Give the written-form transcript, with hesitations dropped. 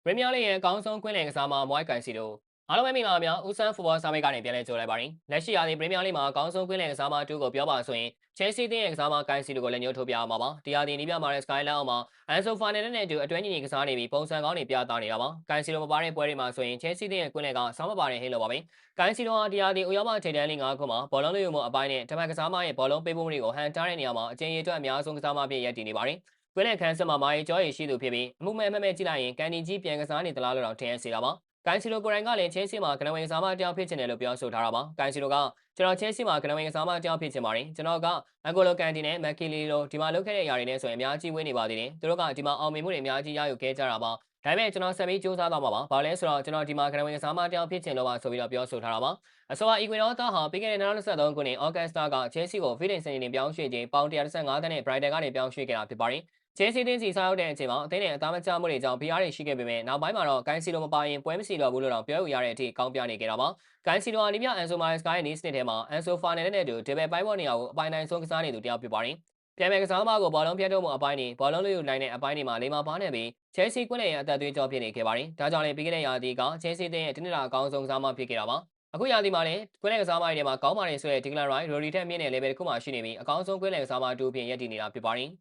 ပရီးမီးယားလိရဲ့အကောင်းဆုံးကွင်းလယ်ကစားသမားမွိုင်းကန်စီတို့အားလုံးပဲမင်္ဂလာပါများဦးဆန်းဖူဘောစာမေးကနေပြန်လည်ကြိုလိုက်ပါတယ်လက်ရှိရာသီပရီးမီးယားလိမှာအကောင်းဆုံးကွင်းလယ်ကစားသမားတူကိုပြောပါဆိုရင်ချယ်ဆီတင်းရဲ့ကစားသမားကန်စီတို့ကိုလည်းညှို့ထုတ်ပြအောင်ပါဒီရာသီနီးပြမာတဲ့စကိုင်းလန်အောင်မှာအန်ဆိုဖာနယ်နဲ့အတူအတွဲညီညီကစားနေပြီးပုံစံကောင်းတွေပြသနေတာပါကန်စီတို့မပါတဲ့ပွဲတွေမှာဆိုရင်ချယ်ဆီတင်းရဲ့ကွင်းလယ်ကဆောင်းမပါတဲ့ဟင်းလိုပါပဲကန်စီတို့ဟာဒီရာသီဥရောပထိပ်တန်းလိ9ခုမှာဘောလုံးလူမှုအပိုင်းနဲ့တမန်ကစားသမားရဲ့ဘောလုံးပေးပို့မှုတွေကိုဟန်တားတဲ့နေရာမှာအကျဉ်းရအတွက်အများဆုံးကစားသမားဖြစ်ရည်တည်နေပါတယ်ကွင်းလယ်ခန်းစစ်မှာမာရီကျော်ရည်ရှိသူဖြစ်ပြီးအမှုမဲ့ကြည့်လိုက်ရင်ကန်ဒီကြီးပြန်ကစားနေသလားလို့တော့ထင်ရစေတာပါကန်စီလိုကိုရိုင်ကလည်းချဲဆီမှာကနဝင်ကစားမတယောက်ဖြစ်ချင်တယ်လို့ပြောဆိုထားတာပါကန်စီလိုကကျွန်တော်ချဲဆီမှာကနဝင်ကစားမတယောက်ဖြစ်ချင်ပါတယ်ကျွန်တော်ကအန်ဂိုလိုကန်တီနဲ့မက်ကီလီလိုဒီမှာလုပ်ခဲ့တဲ့အရာတွေနဲ့ဆိုရင်အများကြီးဝေးနေပါသေးတယ်သူတို့ကဒီမှာအောင်မြင်မှုတွေအများကြီးရယူခဲ့ကြတာပါဒါပေမဲ့ကျွန်တော်ဆက်ပြီးစူးစမ်းသွားမှာပါ။ဘာလဲဆိုတော့ကျွန်တော်ဒီမှာကနဝင်ကစားမတယောက်ဖြစ်ချင်လို့ပါဆိုပြီးတော့ပြောဆိုထားတာပါ။အဆိုပါအီကွေဒေါသားဟာပြီးခဲ့တဲ့2023ခုနှစ်ဩဂတ်စ်လကချဲဆီကိုဗီဒင်စင်နေပြောင်းရွှေ့ခြင်းပေါင်115တန်းနဲ့ဘရိုက်တန်ကနေပြောင်းရွှေ့ခဲ့တာဖြစ်ပါတယ်။ချဲဆီတင်းစီစားရောက်တဲ့အချိန်မှာအသင်းနဲ့အသားမကျမှုတွေကြောင့် PR တွေရှိခဲ့ပေမဲ့နောက်ပိုင်းမှာတော့ဂိုင်းစီလိုမပါရင်ပွဲမရှိတော့ဘူးလို့တော့ပြောယူရတဲ့အထိကောင်းပြနေခဲ့တာပါ။ဂိုင်းစီလိုအနီးပြအန်ဆိုမာစကိုင်းနီးစနစ်ထဲမှာအန်ဆိုဖာနယ်နဲ့အတူဒီဘယ်ပိုင်းပေါ်နေရာကိုအပိုင်းတိုင်းဆုံးကစားနေသူတယောက်ဖြစ်ပါတယ်။ပြန်မဲ့ကစားသမားကိုဘောလုံးပြတ်ထုတ်မှုအပိုင်းတွေဘောလုံးလူယူနိုင်တဲ့အပိုင်းတွေမှာလိမ္မာပါနေပြီးချဲဆီကွင်းရဲ့အသက်သွေးကြောဖြစ်နေခဲ့ပါတယ်။ဒါကြောင့်လည်းပြီးခဲ့တဲ့ရာသီကချဲဆီတင်းရဲ့တနင်္လာအကောင်းဆုံးကစားမဖြစ်ခဲ့တာပါ။အခုရာသီမှာလည်းကွင်းလယ်ကစားမတွေထဲမှာကောင်းပါတယ်ဆိုတဲ့ဒီကလန်ရိုက်ရိုရီထက်မြင့်တဲ့ level တစ်ခုမှရှိနေပြီးအကောင်းဆုံးကွင်းလယ်ကစားမတူအဖြစ်ရည်တည်နေတာဖြစ်ပါတယ်။